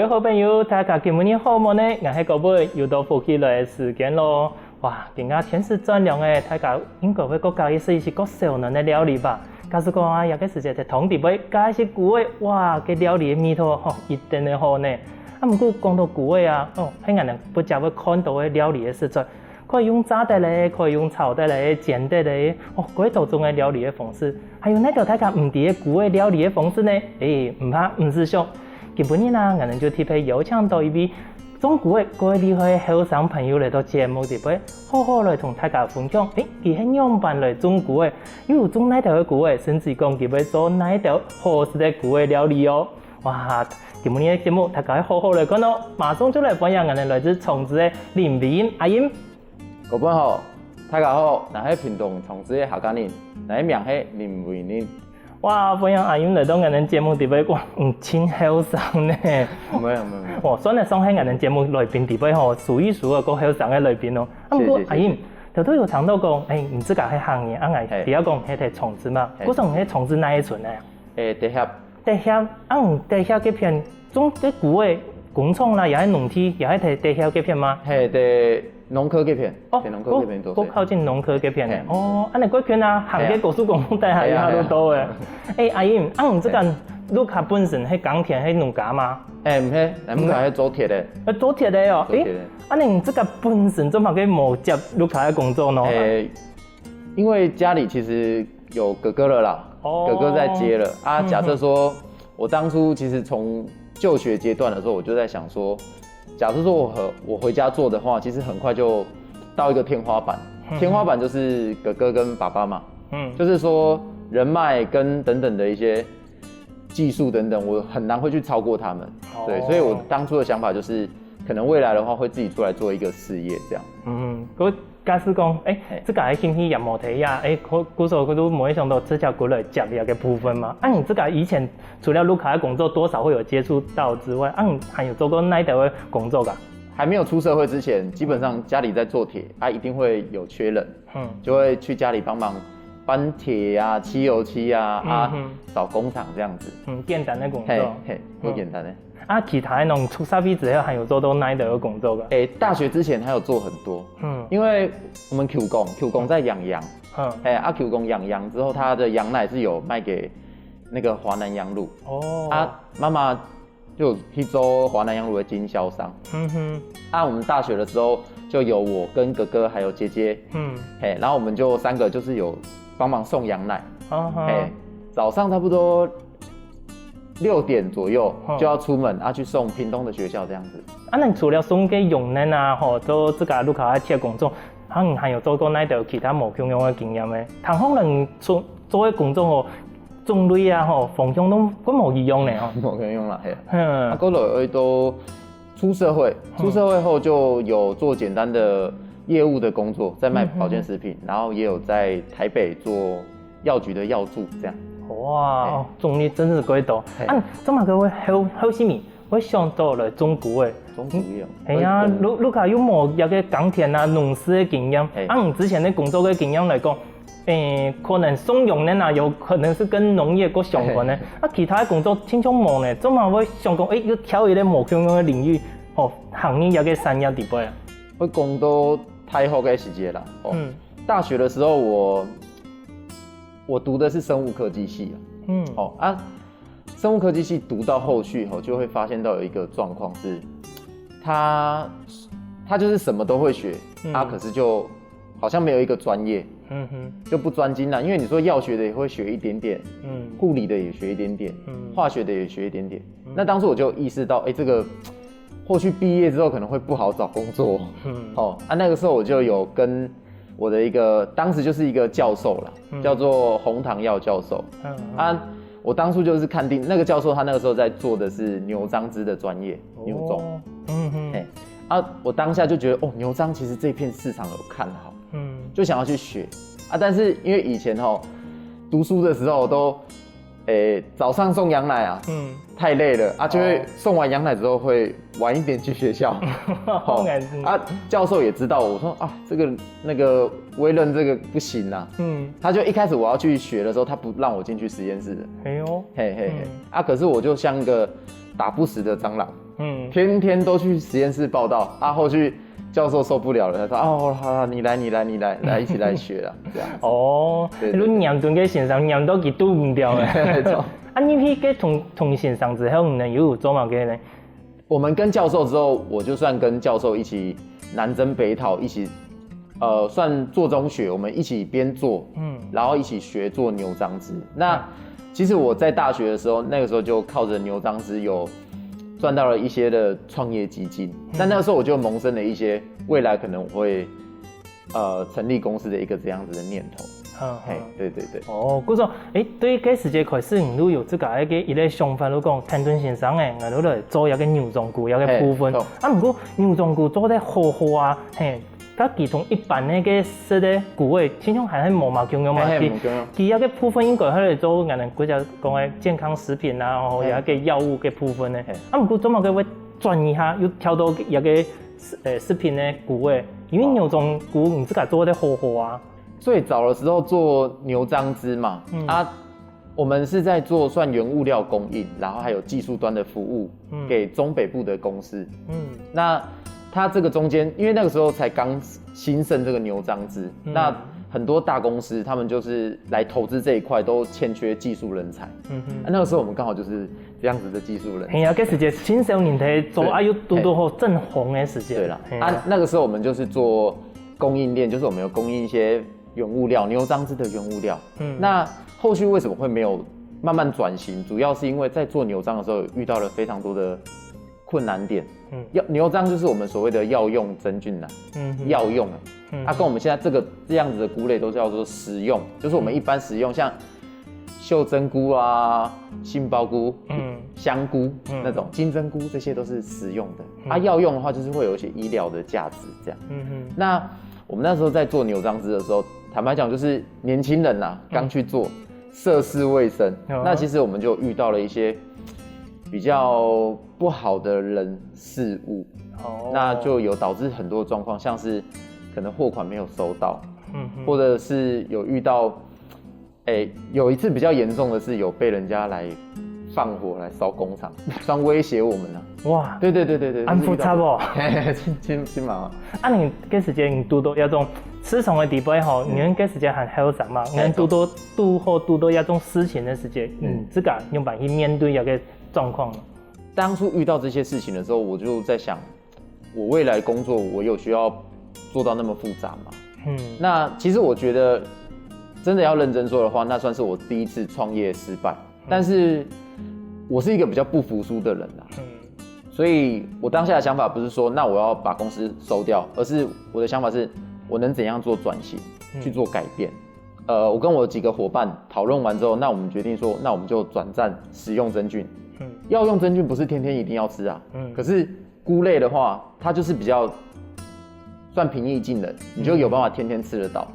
位好朋友，大家今日好么呢？我係各位又到復起來嘅時間咯。哇，今日天時轉涼誒，大家應該會國家嘅試一個少年嘅料理吧。假使講啊，有個時間在湯底杯加一些古味，哇，嘅料理嘅味道吼一定會好呢。啊，唔過講到古味啊，喺人不只會看到嘅料理嘅食材。可以用炸的嘞，可以用炒的嘞，煎的嘞，嗰多種嘅料理嘅方式，還有那條大家唔知嘅古嘅料理嘅方式呢？唔怕唔是想，今日呢，我哋就特別邀請到一位中古嘅各位厲害後生朋友嚟到節目入邊，好好嚟同大家分享。佢係樣板嚟中古嘅，又種哪條嘅古嘅，甚至講佢會做哪條好食嘅古嘅料理哦。哇！今日嘅節目大家好好嚟看咯，馬上就嚟歡迎我哋來自重治嘅林美英阿英。各位好，大家好，我係屏東重治嘅客家人，我名係林美英。哇，歡迎阿英嚟到我哋節目地位，哇，真後生呢！沒有。哦，算係上喺我哋節目來賓地位吼，數一數二個後生嘅來賓咯。啊，不過阿英，都有聽到講，唔知家喺行業，啊係，第一講係睇重治嘛，嗰種係重治哪一村呢？地協，地協嗰片，種啲古嘅工廠啦，又係農地，又係睇地協嗰片嗎？係地農科嗰片，農科嗰邊做。嗰靠近農科嗰片嘅。哦，安尼嗰圈啊，行嘅高速公路底下有好多嘅。阿英，唔知間陸卡本身係鋼鐵係農家嗎？唔係，我們係做鐵的。做鐵的哦。安尼這個本身怎麼可以冇接陸卡嘅工作呢？因為家裡其實有哥哥了啦，哥哥在接了啊。假設說我當初其實從就學階段的時候，我就在想說，假設說我回家做的話，其實很快就到一個天花板。天花板就是哥哥跟爸爸嘛，就是說人脈跟等等的一些技術等等，我很難會去超過他們。對，所以我當初的想法就是，可能未來的話會自己出來做一個事業這樣。假使講，這個係興趣業務體呀，嗰時候佢都冇想到這條過來接業嘅部分嘛。你這個以前除了陸卡嘅工作，多少會有接觸到之外，你還有做過哪一條嘅工作㗎？還沒有出社會之前，基本上家裡在做鐵，一定會有缺人，就會去家裡幫忙搬鐵啊、漆油漆啊，找工廠這樣子。簡單的工作，不簡單的。其他那種出社會之後，還有做到哪一條嘅工作㗎？大學之前還有做很多，因為我們 Q 工在養羊，Q 工養羊之後，他的羊奶是有賣給那個華南羊乳，媽媽就去做華南羊乳的經銷商，我們大學的時候就有我跟哥哥還有姐姐，然後我們就三個就是有幫忙送羊奶，早上差不多6點左右就要出門去送屏東的學校這樣子。你除了送給傭人啊，做這個陸卡鐵工作，你還有做過哪條其他冇共樣的經驗呢？可能做嘅工作種類啊，方向都冇一樣呢。冇共樣啦，係。過來都出社會後就有做簡單的業務的工作，在賣保健食品，然後也有在台北做藥局的藥助這樣。哇，種類真是幾多。怎麼佢會好什麼？會想到嚟中古嘅。中古嘅。係啊，陸卡有冇有個鋼鐵啊、農事嘅經驗？你之前嘅工作嘅經驗嚟講，可能送傭人啊，有可能是跟農業個相關嘅。其他嘅工作聽講冇呢，怎麼會想講要挑一個冇相關嘅領域，行業有個產業地位啊？會講到太後嘅時節啦。大學嘅時候我讀的是生物科技系生物科技系讀到後續就會發現到有一個狀況是，他就是什麼都會學，可是就好像沒有一個專業，就不專精啦。因為你說藥學的也會學一點點，護理的也學一點點，化學的也學一點點。那當時我就意識到，這個後續畢業之後可能會不好找工作，那個時候我就有跟我的一個當時就是一個教授啦，叫做洪堂耀教授。我當初就是看定那個教授，他那個時候在做的是牛樟芝的專業，牛種。我當下就覺得，牛樟其實這片市場有看好，就想要去學。但是因為以前讀書的時候都，早上送羊奶啊，太累了就會送完羊奶之後會晚一點去學校。教授也知道我說這個那個威任這個不行啊，他就一開始我要去學的時候，他不讓我進去實驗室的。可是我就像一個打不死的蟑螂，天天都去实验室报道，后续教授受不了了，他说哦，好，你来一起来学啦，这样。哦，你念顿个线上念到佢拄唔掉诶。没错。你去个同线上之后，呢有做嘛个呢？我们跟教授之后，我就算跟教授一起南征北讨，一起算做中学，我们一起边做，然后一起学做牛樟芝。那其实我在大学的时候，那个时候就靠着牛樟芝有赚到了一些的创业基金，但那个时候我就萌生了一些未来可能我会成立公司的一个这样子的念头。对。哦，故说，对嗰時節開始，你都有這個一個想法，你講田頓先生我哋來做一個牛樟菇一個部分。不過牛樟菇做得好好啊，它其同一般那個食的菇味，始終係冇嘛共用嘛。其一個部分應該係嚟做人哋嗰隻講嘅健康食品啊，然後有一個藥物嘅部分咧。不過做乜嘅會轉移下，又跳到一個食品的菇味，因為牛樟菇你自己做得好好啊。最早的时候做牛樟芝嘛，我们是在做算原物料供应，然后还有技术端的服务，给中北部的公司。那它这个中间，因为那个时候才刚兴盛这个牛樟芝，那很多大公司他们就是来投资这一块，都欠缺技术人才。那个时候我们刚好就是这样子的技术人才。那时间青少年在做有多好正红的时间。对了，那个时候我们就是做供应链，就是我们有供应一些原物料，牛樟芝的原物料。那后续为什么会没有慢慢转型？主要是因为在做牛樟的时候遇到了非常多的困难点。牛樟就是我们所谓的药用真菌呐，药用跟我们现在这样子的菇类都叫做食用，就是我们一般食用，像秀珍菇啊、杏鲍菇、香菇那种金针菇，这些都是食用的。药用的话就是会有一些医疗的价值这样。那我们那时候在做牛樟芝的时候，坦白讲就是年轻人呐，刚去做，涉世未深。那其实我们就遇到了一些比较不好的人事物，那就有导致很多状况，像是可能货款没有收到，或者是有遇到，有一次比较严重的是有被人家来放火来烧工厂，算威胁我们啊。哇，对，安抚差不？亲嘛。你嗰時間你拄到一種吃蟲的地步吼，你嗰時間很囂張嘛，你拄到一種事情的時間，自己用辦法去面對一個狀況。當初遇到這些事情的時候，我就在想，我未來工作我有需要做到那麼複雜嗎？那其實我覺得真的要認真說的話，那算是我第一次創業失敗，但是我是一個比較不服輸的人啦。所以我當下的想法不是說，那我要把公司收掉，而是我的想法是，我能怎樣做轉型，去做改變。我跟我幾個夥伴討論完之後，那我們決定說，那我們就轉戰食用真菌。藥用真菌不是天天一定要吃啊，可是菇類的話，它就是比較算平易近人，你就有辦法天天吃得到。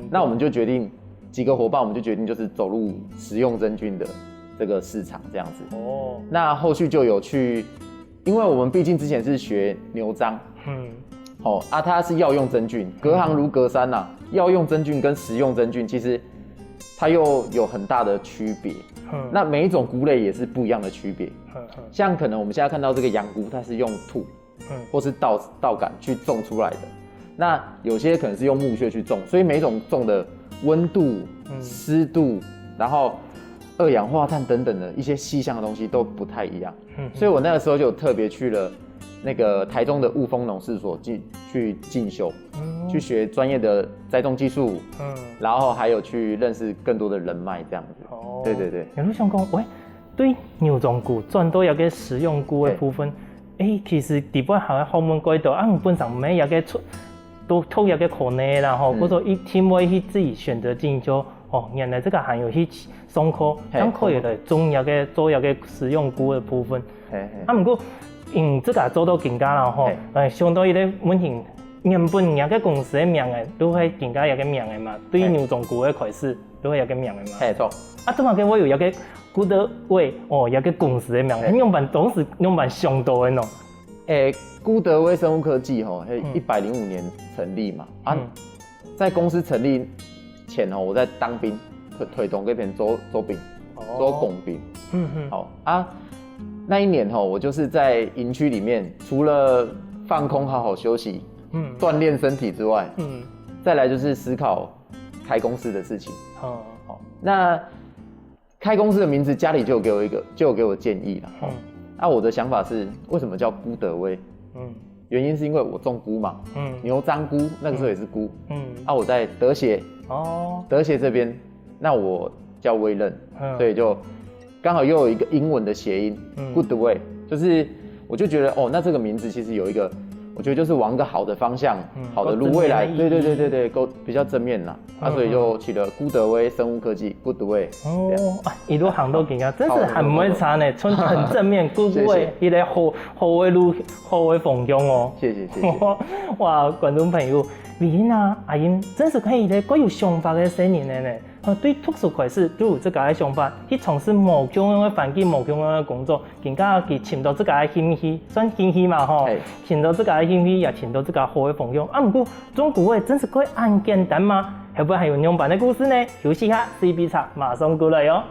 那我們就決定幾個夥伴，我們就決定就是走入食用真菌的這個市場這樣子。那後續就有去。因為我們畢竟之前是學牛樟，它是藥用真菌，隔行如隔山吶。藥用真菌跟食用真菌其實它又有很大的區別。那每一種菇類也是不一樣的區別。像可能我們現在看到這個洋菇，它是用土，或是稻桿去種出來的。那有些可能是用木屑去種，所以每一種種的溫度、濕度，然後二氧化碳等等的一些細項的東西都不太一樣，所以我那個時候就特別去了那個台中的霧峰農事所去進修，去學專業的栽種技術，然後還有去認識更多的人脈這樣子。對。有想講，喂，對牛樟菇轉到一個食用菇的部分，其實地方係後門軌道，我本身唔係一個都偷一個可能啦，或者一天會去自己選擇進修。原來這個還有去上課也來做一個食用菇的部分。不過因這個做到更加啦吼，相當於咧問題原本一個公司的名嘅都係更加一個名嘅嘛，對於牛樟菇的開始都係一個名嘅嘛。沒錯。怎麼嘅我有一個菇的味一個公司的名嘅，用辦當時用辦上多嘅喏。菇德威生物科技105年成立嘛，在公司成立前我在當兵，推動嗰邊做兵，做工兵。那一年我就是在营区里面，除了放空好好休息，锻炼身体之外，再来就是思考开公司的事情。好，那开公司的名字家里就有给我建议了。那我的想法是，为什么叫菇德威？原因是因为我种菇嘛，牛樟菇那个时候也是菇，我在德协，德协这边，那我叫威任，所以就刚好又有一个英文的谐音，good way， 就是我就觉得那这个名字其实有一个，我觉得就是往个好的方向，好的路未来，对，够比较正面啦，所以就取了菇德威生物科技 good way。一路行都紧啊，真是很不会差呢，很正面 good way， 一个好的路，好的方向哦。谢谢。哇，观众朋友，你啊，阿英真是可以咧，各有想法的青年的呢。对特殊开始都有这个想法，去从事无相关的环境、无相关的工作，更加去寻到这个兴趣，算兴趣嘛吼，寻到这个兴趣，也寻到这个好的方向。不过中古味真是可以按简单吗？会不会还有两版的故事呢？休息一下 ，CB 茶马上过来哟。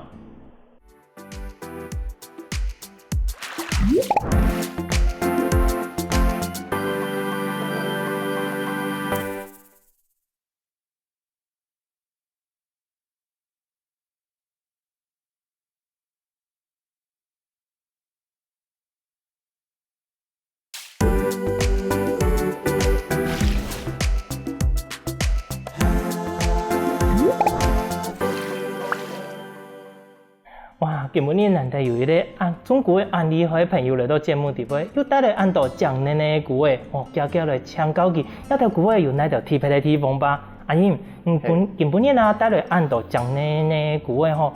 哇，今日难得有一个中国的安利好的朋友来到节目底部，又带来按到讲嫩的古话，叫来抢高级，那条古话有哪条特别的地方吧？阿英，今日啊带来按到讲嫩的古话吼，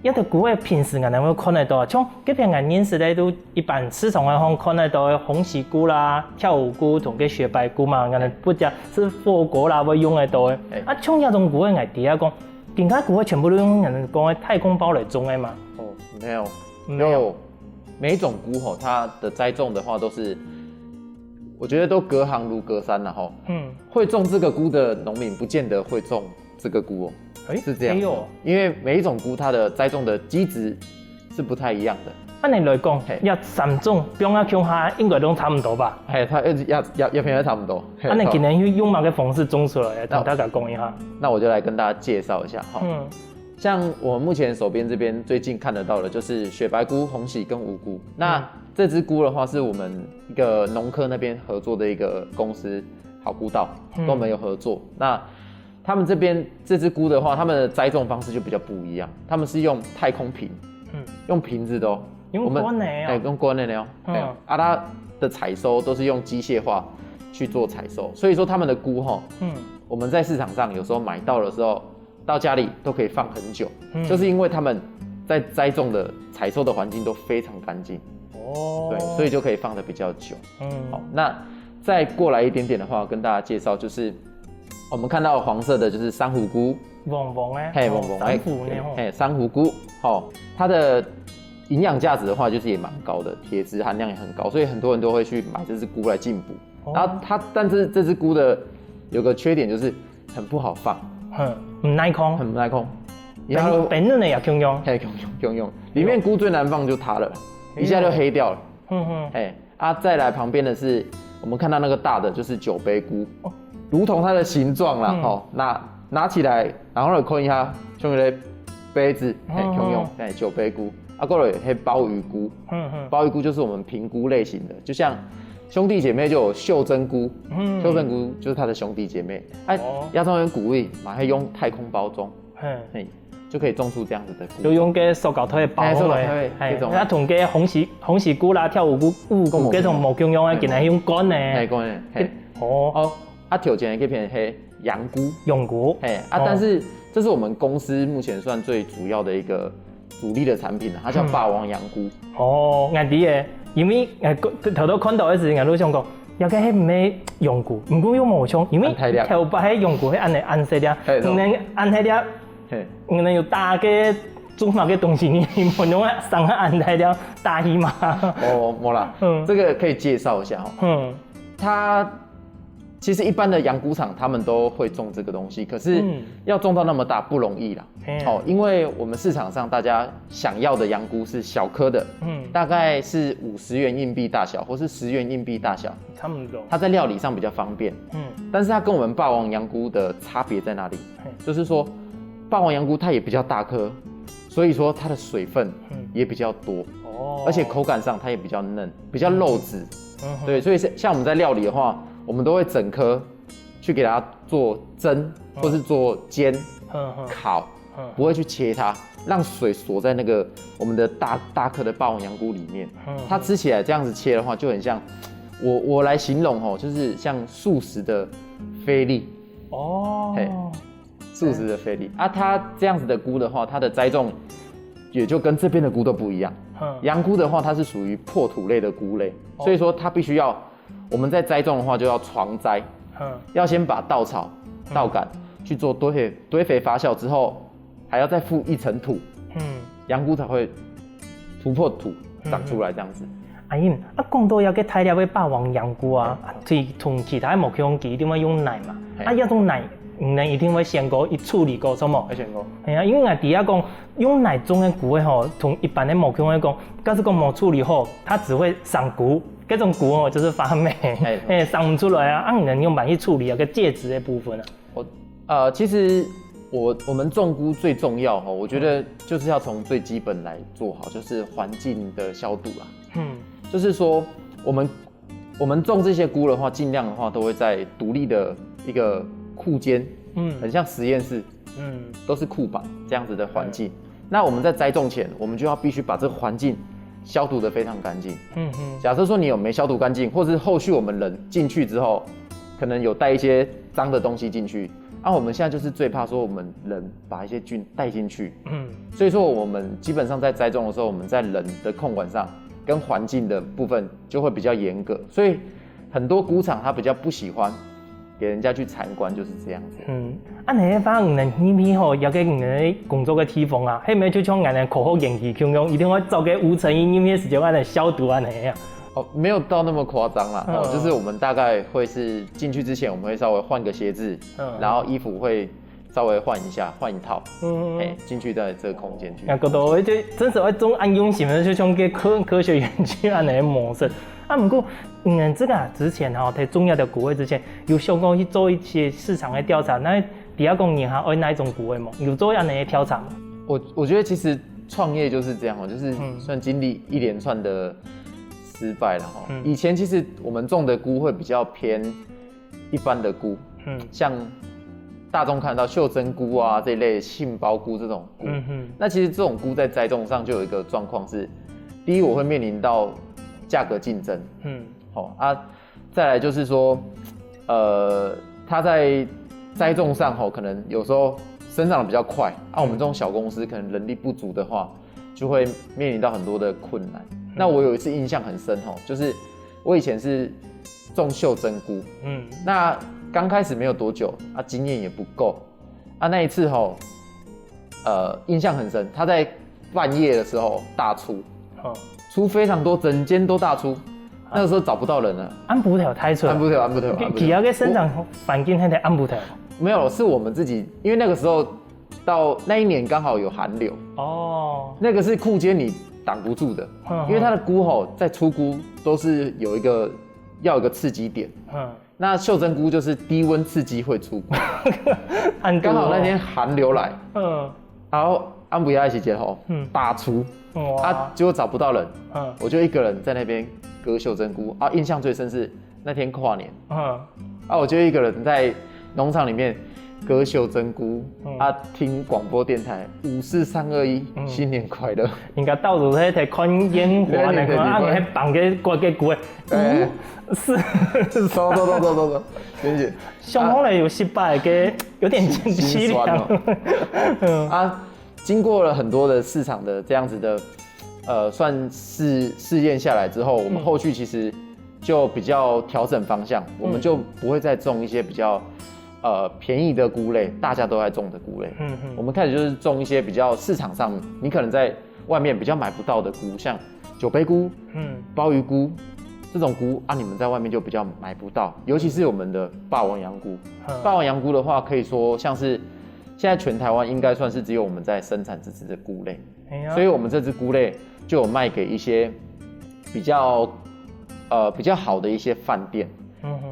一条古话平时我们会看得到，像这边我认识的都一般市场上看得到的红喜菇啦、跳舞菇同个雪白菇嘛，我们不讲是火锅啦会用得到的。像这种古话我底下讲。其他股会全部都用人讲的太空包来种的嘛？没有，每一种菇它的栽种的话都是，我觉得都隔行如隔山了哈。会种这个菇的农民不见得会种这个菇是这样。因为每一种菇它的栽种的基质是不太一样的。按你来讲，要3种，中啊、中下应该都差不多吧？它要偏差不多。按你今年用哪个方式种出来？大家讲一下。那我就来跟大家介绍一下哈。像我们目前手边这边最近看得到的就是雪白菇、红喜跟无菇。那这支菇的话是我们一个农科那边合作的一个公司好菇道，跟我们有合作。那他们这边这支菇的话，他们的栽种方式就比较不一样，他们是用太空瓶，用瓶子的用罐的哦，用罐的哦。它的采收都是用机械化去做采收，所以说他们的菇我们在市场上有时候买到的时候，到家里都可以放很久，就是因为他们在栽种的采收的环境都非常干净，对，所以就可以放得比较久。好，那再过来一点点的话，跟大家介绍就是我们看到黄色的就是珊瑚菇，黄黄的，珊瑚菇，它的营养价值的话，就是也蛮高的，铁质含量也很高，所以很多人都会去买这只菇来进补。然后但是这只菇的有个缺点就是很不好放，很耐空，很耐空。本嫩的也共用，共用。里面菇最难放就它了，一下就黑掉了。再来旁边的是我们看到那个大的，就是酒杯菇，如同它的形状啦，拿起来，然后看一下，像一个杯子，共用，酒杯菇。过来还鲍鱼菇，鲍鱼菇就是我们平菇类型的，就像兄弟姐妹就有袖珍菇，袖珍菇就是它的兄弟姐妹。亚洲人鼓励马上用太空包装，就可以种出这样子的菇。就用个塑胶袋包起来，那同个红喜菇啦、跳舞菇、乌菇这种无共用的，竟然用干的。干的。条件可以变成羊菇，但是这是我们公司目前算最主要的一个主力的产品它叫霸王羊菇。我知的，因为头看到的时候，我都想讲，有个迄唔係羊菇，唔過有毛槍，因為頭把迄羊菇迄按嚟按細啲，唔能按細啲，唔能有大嘅做某個東西，你唔用上下按細啲大魚嘛。沒啦，這個可以介紹一下它其实一般的养菇场他们都会种这个东西，可是要种到那么大不容易啦。因为我们市场上大家想要的养菇是小颗的，大概是50元硬币大小，或是10元硬币大小，差不多。它在料理上比较方便，但是它跟我们霸王养菇的差别在哪里？就是说，霸王养菇它也比较大颗，所以说它的水分也比较多，而且口感上它也比较嫩，比较肉质。对，所以像我们在料理的话，我们都会整颗去给它做蒸，或是做煎、烤，不会去切它，让水锁在那个我们的大颗的霸王羊菇里面。它吃起来这样子切的话，就很像我来形容哦，就是像素食的菲力哦，素食的菲力啊。它这样子的菇的话，它的栽种也就跟这边的菇都不一样。羊菇的话，它是属于破土类的菇类，所以说它必须要我们在栽种的话就要床栽，要先把稻草、稻杆去做堆肥发酵之后，还要再覆一层土，羊菇才会突破土长出来这样子。阿英，讲到要去大粒的霸王羊菇啊，同其他的木香鸡一定会用奶嘛，那种奶。一定会先过处理过，错冇？会先过。系啊，因为底下讲用奶种的菇吼，同一般的木姜来讲，假使讲冇处理好，它只会长菇，这种菇哦就是发霉，长不出来啊。你能用板去处理那个介质的部分啊？其实我们种菇最重要哈，我觉得就是要从最基本来做好，就是环境的消毒啊。就是说我们种这些菇的话，尽量的话都会在独立的一个库间，很像实验室，都是库板这样子的环境。那我们在栽种前，我们就要必须把这个环境消毒得非常干净。假设说你有没消毒干净，或是后续我们人进去之后，可能有带一些脏的东西进去，我们现在就是最怕说我们人把一些菌带进去。所以说我们基本上在栽种的时候，我们在人的控管上跟环境的部分就会比较严格，所以很多菇场它比较不喜欢给人家去参观，就是这样子。你把你们呢边吼，要给你们工作的地方啊，迄咪就像俺们口号严气汹汹，一定会做个无尘音，你们时间按来消毒安尼啊。没有到那么夸张啦。就是我们大概会是进去之前，我们会稍微换个鞋子，然后衣服会稍微换一下，换一套，进去在这个空间去。那个都就真是要种按用型的，就像个科学园区安尼模式。不过，这个之前在重要的股位之前，有相关去做一些市场的调查，那底下讲银行会哪一种股位吗？有做样的调查吗？我觉得其实创业就是这样就是算经历一连串的失败了哈。以前其实我们种的菇会比较偏一般的菇，像大众看到袖珍菇啊这一类杏鲍菇这种菇，那其实这种菇在栽种上就有一个状况是，第一我会面临到价格竞争，再来就是说，它在栽种上可能有时候生长的比较快，我们这种小公司可能人力不足的话，就会面临到很多的困难。那我有一次印象很深就是我以前是种袖珍菇，那刚开始没有多久经验也不够那一次印象很深，他在半夜的时候大出非常多，整间都大出，那个时候找不到人了。安不条太出来，安不条。其他的生长环境还得安不条。没有，是我们自己，因为那个时候到那一年刚好有寒流那个是库间你挡不住的，因为它的菇在出菇都是要有一个刺激点，那袖珍菇就是低温刺激会出菇，刚好那天寒流来，然后安不亚一起节大出。结果找不到人，我就一个人在那边割袖珍菇印象最深是那天跨年，我就一个人在农场里面割袖珍菇听广播电台54321新年快乐，应该到处在看烟花那个你绑个挂个鼓是，走，娟姐，相当的有失败嘅，有点凄凉经过了很多的市场的这样子的，算是试验下来之后，我们后续其实就比较调整方向，我们就不会再种一些比较便宜的菇类，大家都在种的菇类。我们开始就是种一些比较市场上你可能在外面比较买不到的菇，像酒杯菇、鲍鱼菇、这种菇啊，你们在外面就比较买不到，尤其是我们的霸王洋菇。霸王洋菇的话，可以说像是现在全台湾应该算是只有我们在生产这支的菇类，所以我们这支菇类就有卖给一些比较好的一些饭店。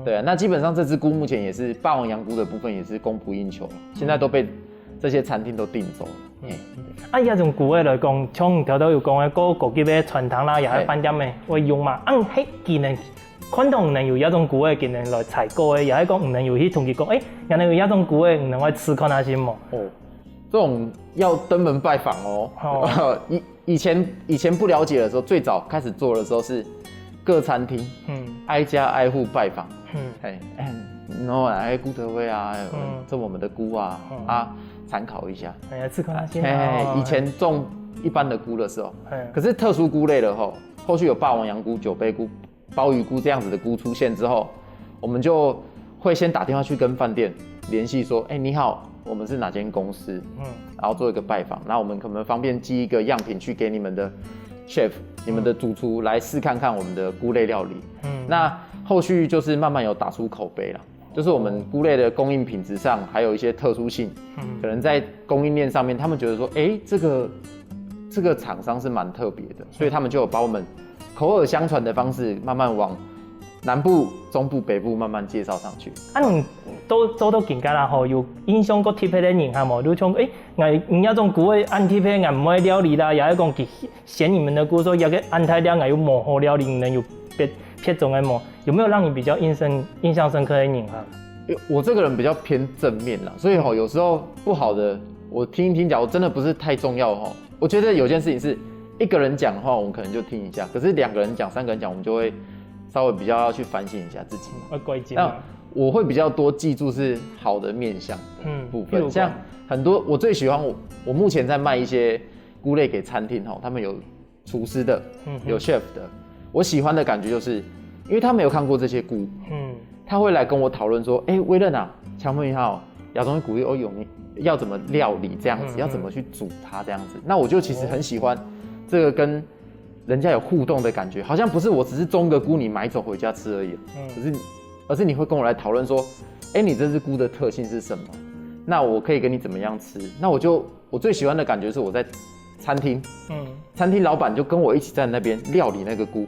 对啊，那基本上这支菇目前也是霸王洋菇的部分也是供不应求，现在都被这些餐厅都订走了。啊，遐种菇来讲，像头头有讲的，高级的传统啦，也系饭店的会用嘛。迄技能，看到唔能有遐种菇的技能来采购的，也系讲唔能有去统计讲，原来有遐种菇的唔能来吃看下先冇。这种要登门拜访哦。以前不了解的时候，最早开始做的时候是各餐厅，挨家挨户拜访，然后来菇特味啊，这我们的菇啊，参考一下。吃看下先。以前种一般的菇的时候，可是特殊菇类的后续有霸王洋菇、九杯菇、鲍鱼菇这样子的菇出现之后，我们就会先打电话去跟饭店联系说，你好，我们是哪间公司，然后做一个拜访，那我们可能方便寄一个样品去给你们的 chef、你们的主厨来试看看我们的菇类料理。那后续就是慢慢有打出口碑了。就是我们菇类的供应品质上还有一些特殊性，可能在供应链上面，他们觉得说，这个厂商是蛮特别的，所以他们就有把我们口耳相传的方式，慢慢往南部、中部、北部慢慢介绍上去。你都做到更加啦吼，有影响过特别的人哈冇？你像那种菇的按特别按唔会料理啦，也係講佢嫌你們的菇說也個按太料，有模糊料理，能有撇種的模，有沒有讓你比較印象深刻的人哈？我這個人比較偏正面啦，所以有時候不好的我聽一聽講，我真的不是太重要哈。我覺得有件事情是一個人講的話，我們可能就聽一下，可是兩個人講、三個人講，我們就會稍微比較要去反省一下自己。那我會比較多記住是好的面向的部分，像很多我最喜歡我目前在賣一些菇類給餐廳，他們有廚師的，有 chef 的。我喜歡的感覺就是因為他沒有看過這些菇，他會來跟我討論說，威任啊，請問一下亞東菇要怎麼料理這樣子，要怎麼去煮它這樣子。那我就其實很喜歡這個跟人家有互動的感覺，好像不是我只是種個菇你買走回家吃而已，而是你會跟我來討論說，你這隻菇的特性是什麼？那我可以跟你怎麼樣吃？那我最喜歡的感覺是我在餐廳，餐廳老闆就跟我一起在那邊料理那個菇，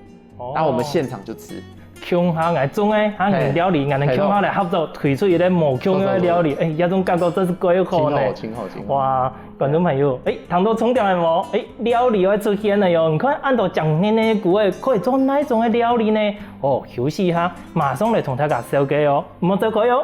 然後我們現場就吃。鄉下嚟種嘅，料理，人哋鄉下嚟合作推出一個無鄉嘅料理，一種感覺真是幾好呢。挺好。哇，觀眾朋友，糖都沖掉了冇？料理會出現了喲。你看按照講呢句話，可以做哪種嘅料理呢？休息一下，馬上嚟同大家紹介哦，唔好走開哦。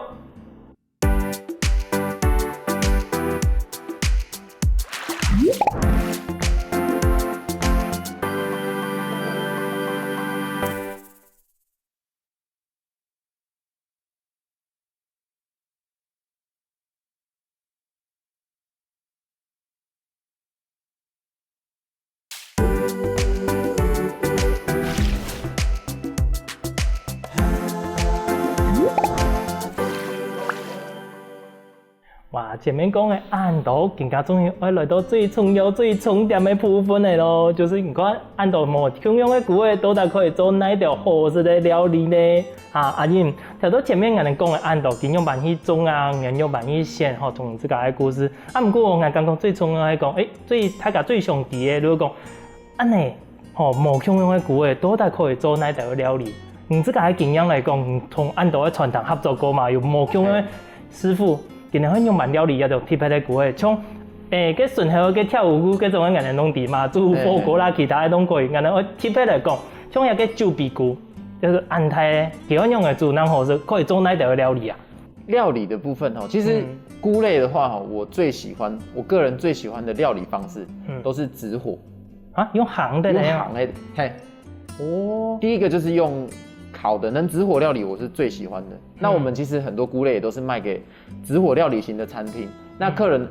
哇！前面講嘅按道，更加終於要來到最重要、最重點嘅部分嚟咯，就是你看按道冇同樣嘅菇嘅，到底可以做哪條好食嘅料理呢？阿英，頭到前面我哋講嘅按道，點樣辦去種啊，點樣辦去選，同自家嘅故事。不過我剛講最重要係講，大家最上啲嘅，如果講安尼，冇同樣嘅菇嘅，到底可以做哪條料理？你自家嘅經驗嚟講，同按道嘅傳統合作過嘛？有冇同樣嘅師傅？今日用慢料理也就特別的菇嘅，像個順口個跳舞菇，嗰種嘅人哋攏啲嘛，做火鍋啦，其他嘅攏可以。人哋特別嚟講，像一個酒鼻菇，就是安泰嘅，佢用嘅煮然後是可以做哪條料理啊？料理的部分其實菇類的話我個人最喜歡的料理方式，都是直火用行的，第一個就是用烤的，能直火料理我是最喜歡的。那我們其實很多菇類也都是賣給直火料理型的餐廳。那客人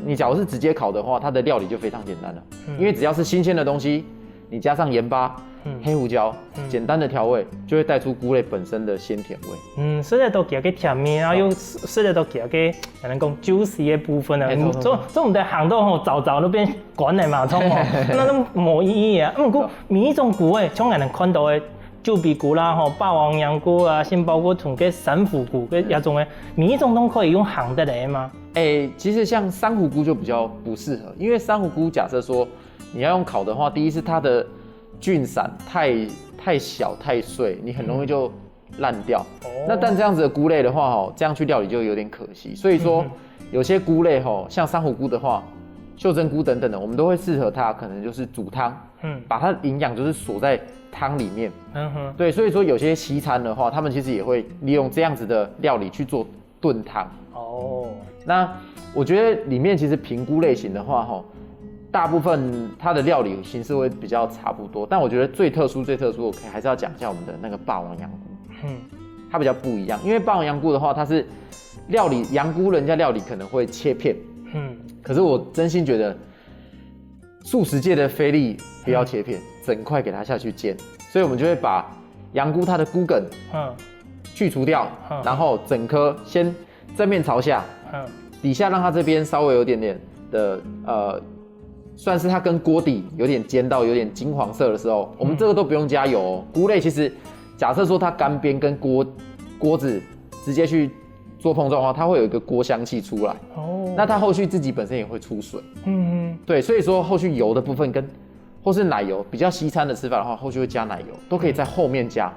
你假如是直接烤的話，它的料理就非常簡單了，因為只要是新鮮的東西，你加上鹽巴、黑胡椒，簡單的調味，就會帶出菇類本身的鮮甜味。所以都加個甜味，然後又所以都加個人講 juicy 嘅部分啊。這唔得行到早都變乾的嘛，那都冇意義啊。不過每一種菇像人看到的。酒鼻菇啦、霸王羊菇啊、杏鲍菇、从个珊瑚菇，个亚种诶，每一种都可以用烘得来吗？其实像珊瑚菇就比较不适合，因为珊瑚菇假设说你要用烤的话，第一是它的菌伞太小太碎，你很容易就烂掉。那但这样子的菇类的话，这样去料理就有点可惜。所以说有些菇类像珊瑚菇的话，袖珍菇等等的，我们都会适合它，可能就是煮汤，把它的营养就是锁在汤里面。对，所以说有些西餐的话，他们其实也会利用这样子的料理去做炖汤。那我觉得里面其实评估类型的话，大部分它的料理形式会比较差不多，但我觉得最特殊，我还是要讲一下我们的那个霸王羊菇。它比较不一样，因为霸王羊菇的话，它是料理羊菇，人家料理可能会切片。可是我真心觉得，素食界的菲力不要切片，整块给它下去煎，所以我们就会把羊菇它的菇梗，去除掉，然后整颗先正面朝下，底下让它这边稍微有点的算是它跟锅底有点煎到有点金黄色的时候，我们这个都不用加油哦。菇类其实假设说它干边跟锅子直接去做碰撞的话，它会有一个锅香气出来。那它后续自己本身也会出水。对，所以说后续油的部分或是奶油，比较西餐的吃法的话，后续会加奶油，都可以在后面加。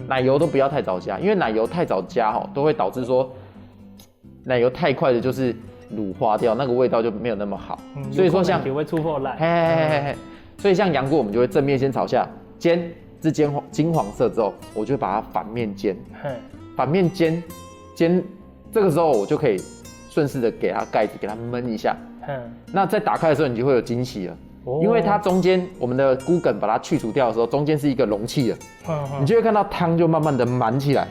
奶油都不要太早加，因为奶油太早加都会导致说奶油太快的就是乳化掉，那个味道就没有那么好。所以说像会出货来。所以像羊菇，我们就会正面先朝下煎，至金黄色之后，我就会把它反面煎。反面煎，这个时候我就可以顺势的给它盖子，给它焖一下。那在打开的时候，你就会有惊喜了。因为它中间我们的菇梗把它去除掉的时候，中间是一个容器了。你就会看到汤就慢慢的满起来。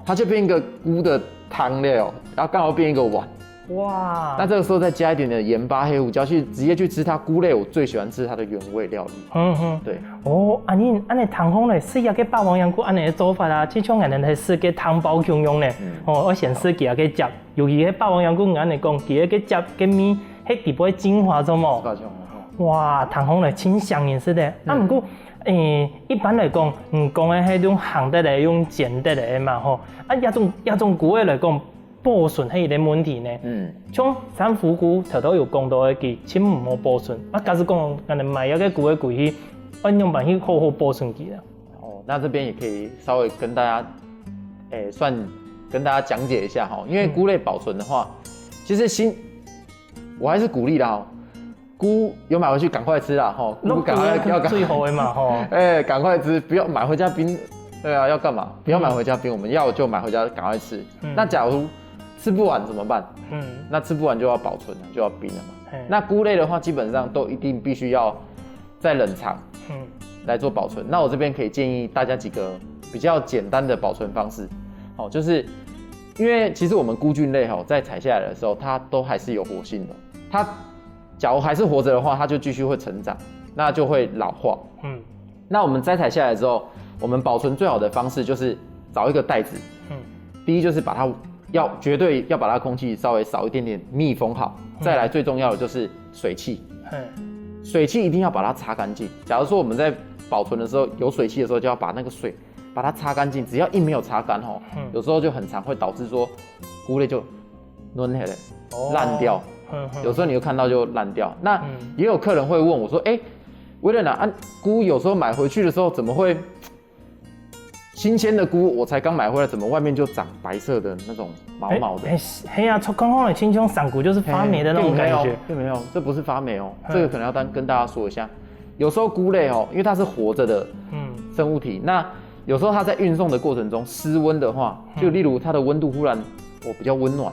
它就变一个菇的汤料，然后刚好变一个碗。哇！那这个时候再加一点点盐巴、黑胡椒，直接去吃它菇类。我最喜欢吃它的原味料理。对。安尼汤烘咧，试下个霸王羊菇安尼的做法啊，这种人来试个汤包腔用咧。我先试几下个汁，尤其迄霸王羊菇安尼讲，几个汁跟面，迄底部会精华做么？哇，汤烘咧清香也是的。不过，一般来讲，讲的迄种烘得来、用煎得来嘛吼。亚种菇来讲。保存係一個問題呢。像珊瑚菇頭都有講到嘅，千唔好保存。假使講人哋買一個菇嘅櫃去，按樣辦去好好保存佢啦。那這邊也可以稍微跟大家，算跟大家講解一下哈。因為菇類保存的話，其實我還是鼓勵啦。菇有買回去趕快吃啦，哈。菇趕快要最好的嘛，哈。趕快吃，不要買回家冰。對啊，要幹嘛？不要買回家冰，我們要就買回家趕快吃。那假如吃不完怎麼辦？那吃不完就要保存了，就要冰了嘛。那菇類的話，基本上都一定必須要在冷藏，來做保存。那我這邊可以建議大家幾個比較簡單的保存方式，就是因為其實我們菇菌類在採下來的時候，它都還是有活性的。它假如還是活着的話，它就繼續會成長，那就會老化。那我們摘採下來之後，我們保存最好的方式就是找一個袋子。第一就是把它絕對要把它空氣稍微少一點點，密封好。再來最重要的就是水汽，水汽一定要把它擦乾淨。假如說我們在保存的時候有水汽的時候，就要把那個水把它擦乾淨。只要一沒有擦乾有時候就很常會導致說菇類就軟下來爛掉。有時候你就看到就爛掉。那也有客人會問我說，威廉啊，菇有時候買回去的時候怎麼會？新鮮的菇，我才剛買回來，怎麼外面就長白色的那種毛毛的？嘿呀，剛剛的青蔥散菇就是發霉的那種感覺。並沒有，這不是發霉哦，這個可能要跟大家說一下。有時候菇類因為它是活着的生物體，那有時候它在運送的過程中失溫的話，就例如它的溫度忽然比較溫暖，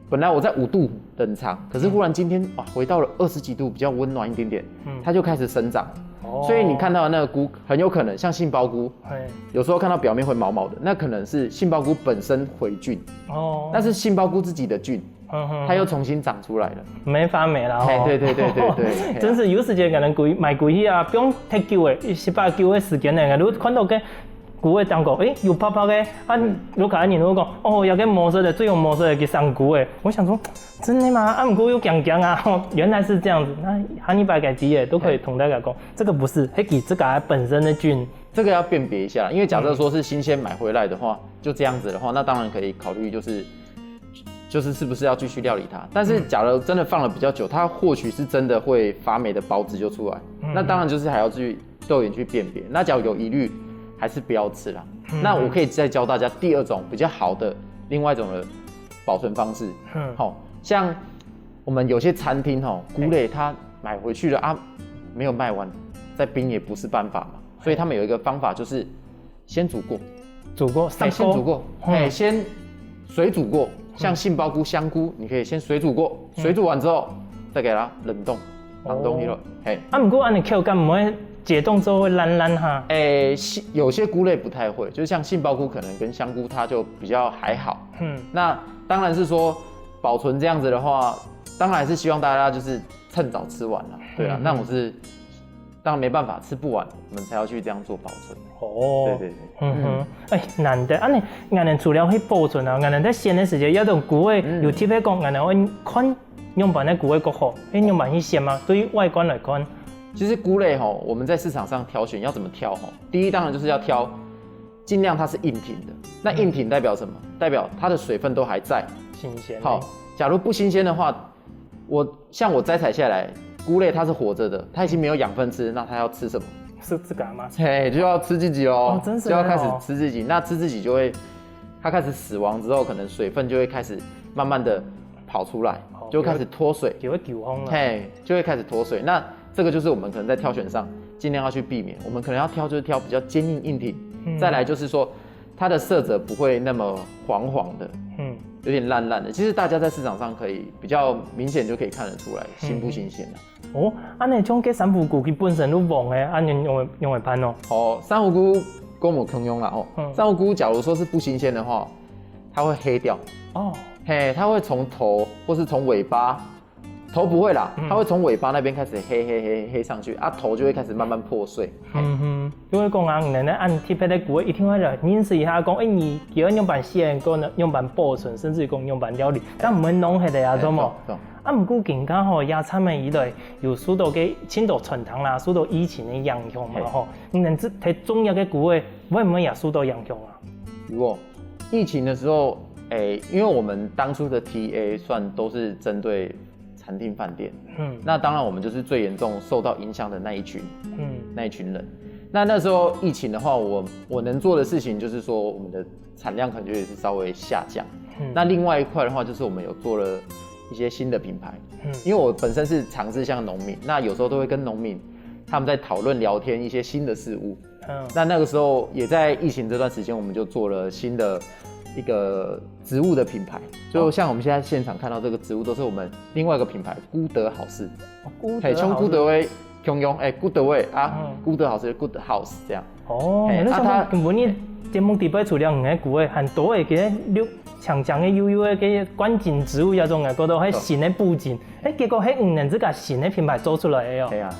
本來我在5度冷藏，可是忽然今天回到了20幾度，比較溫暖一點點，它就開始生長。所以你看到的那個菇很有可能像杏鮑菇，有時候看到表面會毛毛的，那可能是杏鮑菇本身回菌，那是杏鮑菇自己的菌，它又重新長出來了，沒發霉啦。對，真是有時間可能買菇啊，不用太久的，18久的時間呢，如果看到個菇的當個，有泡泡的，如果你如果講，有個毛色的，最有毛色的給上菇的，我想說，真的嗎？不過有講啊，原來是這樣子。那漢尼拔改基也都可以同大家講，這個不是，這個本身的菌这个要辨别一下，因为假设说是新鲜买回来的话，就这样子的话，那当然可以考虑就是是不是要继续料理它。但是假如真的放了比较久，它或许是真的会发霉的孢子就出来，那当然就是还要去肉眼去辨别。那假如有疑虑，还是不要吃啦。那我可以再教大家第二种比较好的另外一种的保存方式。像我们有些餐厅菇类它买回去了啊，没有卖完，再冰也不是办法嘛。所以他们有一个方法，就是先煮过，先煮过，先水煮过。像杏鲍菇、香菇，你可以先水煮过，水煮完之后再给它冷冻，冷冻去了。不过按你口感不会解冻之后会烂哈？有些菇类不太会，就是像杏鲍菇可能跟香菇它就比较还好。那当然是说保存这样子的话，当然还是希望大家就是趁早吃完了。对啊，那我是。当然没办法，吃不完，我们才要去这样做保存。对，难得，安尼，俺们除了去保存啊，俺们在鲜的时间，有种菇味，有特别讲，俺们会看用把那菇味更好，用把去鲜嘛，对于外观来看，其实菇类我们在市场上挑选要怎么挑第一当然就是要挑，尽量它是硬挺的。那硬挺代表什么？代表它的水分都还在，新鲜。好，假如不新鲜的话，像我摘采下来。菇类它是活着的，它已经没有养分吃，那它要吃什么？吃自己吗？就要吃自己咯。真是就要开始吃自己。那吃自己就会，它开始死亡之后，可能水分就会开始慢慢的跑出来，就会开始脱水，就会丢烘了。就会开始脱水。那这个就是我们可能在挑选上尽量要去避免。我们可能要挑就是挑比较坚硬硬挺，再来就是说它的色泽不会那么黄黄的，有点烂烂的。其实大家在市场上可以比较明显就可以看得出来新不新鲜了。安尼种个珊瑚菇，它本身都黄的，安尼用来pan珊瑚菇跟我们通用啦珊瑚菇假如说是不新鲜的话，它会黑掉。它会从头或是从尾巴，头不会啦，它会从尾巴那边开始黑上去，头就会开始慢慢破碎。因为讲啊，你呢按特别的菇，一听话就认识一下讲，你叫用板鲜，跟用板保存，甚至讲用板料理，但唔会弄迄个啊，做么？不过更加野餐的以来有许多嘅青岛传统啦，许多以前的影响嘛你能睇中药嘅菇会唔会也许多影响啊？如果疫情的时候，因为我们当初的 TA 算都是针对餐厅饭店，那当然我们就是最严重受到影响的那一群人。那时候疫情的话，我能做的事情就是说，我们的产量可能就也是稍微下降。那另外一块的话，就是我们有做了一些新的品牌，因为我本身是尝试像农民，那有时候都会跟农民他们在讨论聊天一些新的事物。那个时候也在疫情这段时间，我们就做了新的一个植物的品牌，就像我们现在现场看到这个植物，都是我们另外一个品牌菇德好事，从菇德威共用菇德威啊，菇德好事 Good House 这样。那它根本你节目底部除了个菇很多的个强的悠悠的个观景植物那种个，嗰度喺新的布景，结果喺5年之间新的品牌做出来的对啊。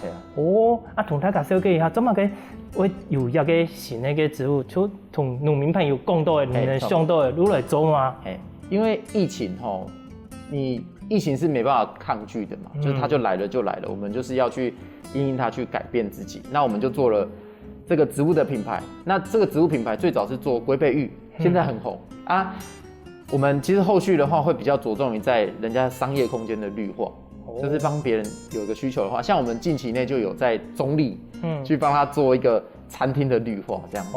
同大家小解一下，怎么个会有一个新的个植物，就同农民朋友讲到的，你能想到的，如来做吗？因为疫情你疫情是没办法抗拒的嘛，就是它就来了，我们就是要去因应它去改变自己。那我们就做了这个植物的品牌。那这个植物品牌最早是做龟背芋，现在很红啊。我们其实后续的话会比较着重于在人家商业空间的绿化，就是帮别人有一个需求的话，像我们近期内就有在中立，去帮他做一个餐厅的绿化这样。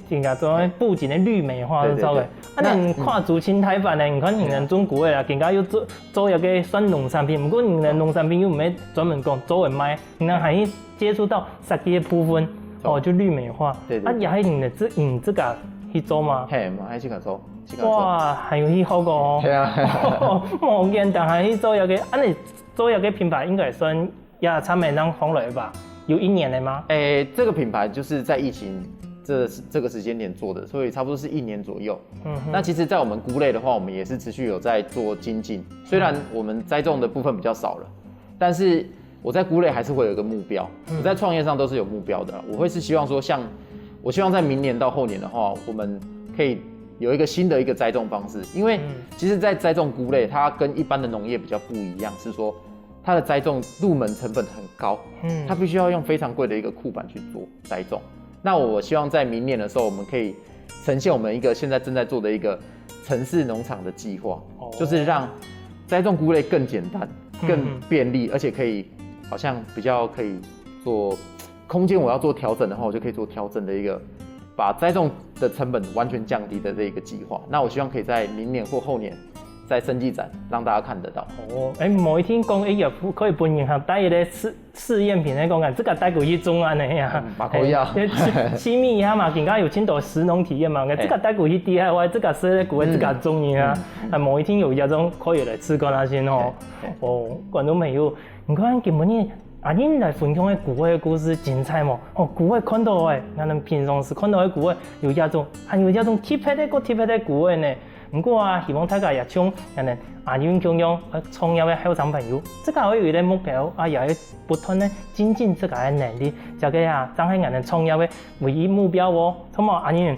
应该做布景的绿美化，对。那你看竹青台版的，你看你们中国的啦，更加又做一个算农产品，不过你们农产品又唔係专门讲做嚟卖，你们还要接触到设计的部分，就绿美化。对。也係你这个去做吗？嘛还去做。哇，还有去好个冇见，但係去做一个，你做一个品牌应该算也差唔多红了吧？有1年了吗？这个品牌就是在疫情这个时间点做的，所以差不多是1年左右。那其实，在我们菇类的话，我们也是持续有在做精进。虽然我们栽种的部分比较少了，但是我在菇类还是会有一个目标。我在创业上都是有目标的。我会是希望说，我希望在明年到后年的话，我们可以有一个新的一个栽种方式。因为其实，在栽种菇类，它跟一般的农业比较不一样，是说它的栽种入门成本很高，它必须要用非常贵的一个库板去做栽种。那我希望在明年的时候，我们可以呈现我们一个现在正在做的一个城市农场的计划，就是让栽种菇类更简单、更便利，而且可以好像比较可以做空间，我要做调整的话，我就可以做调整的一个，把栽种的成本完全降低的这一个计划。那我希望可以在明年或后年。在生技展让大家看得到。某一天讲也可以分银行带一个试验品来讲啊，这个带过去种安尼呀，嘛可以啊。亲密一下嘛，人家有青岛食农体验嘛，这个带过去 DIY， 这个是古会这个种银啊，某一天有一种可以来试看下先哦。观众朋友，你看今日阿恁来分享的古会的故事精彩嘛？古会看到的，咱们平常时看到的古会有一种，还有一种特别的古会呢。不过啊，希望大家也像阿윤 경영创业的后生朋友，这个有一个目标啊，也要不断的精进这个能力，这个啊，张海人创业的唯一目标哦。那么阿윤，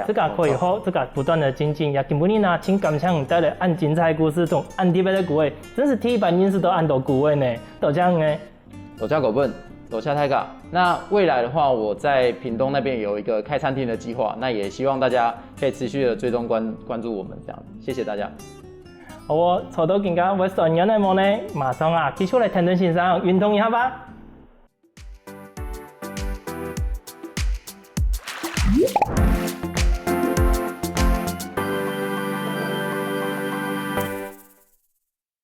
这个可以好，这个不断的精进。也今天呢，请感谢你带来按精彩故事中按特别的古味，真是铁板人士都按到古味呢，都这样呢。多加狗笨，多加泰嘎。那未来的话，我在屏东那边有一个开餐厅的计划，那也希望大家可以持续的追踪关注我们这样子，谢谢大家。好，找到更加我专业的梦呢，马上啊，继续来听听先生运动一下吧。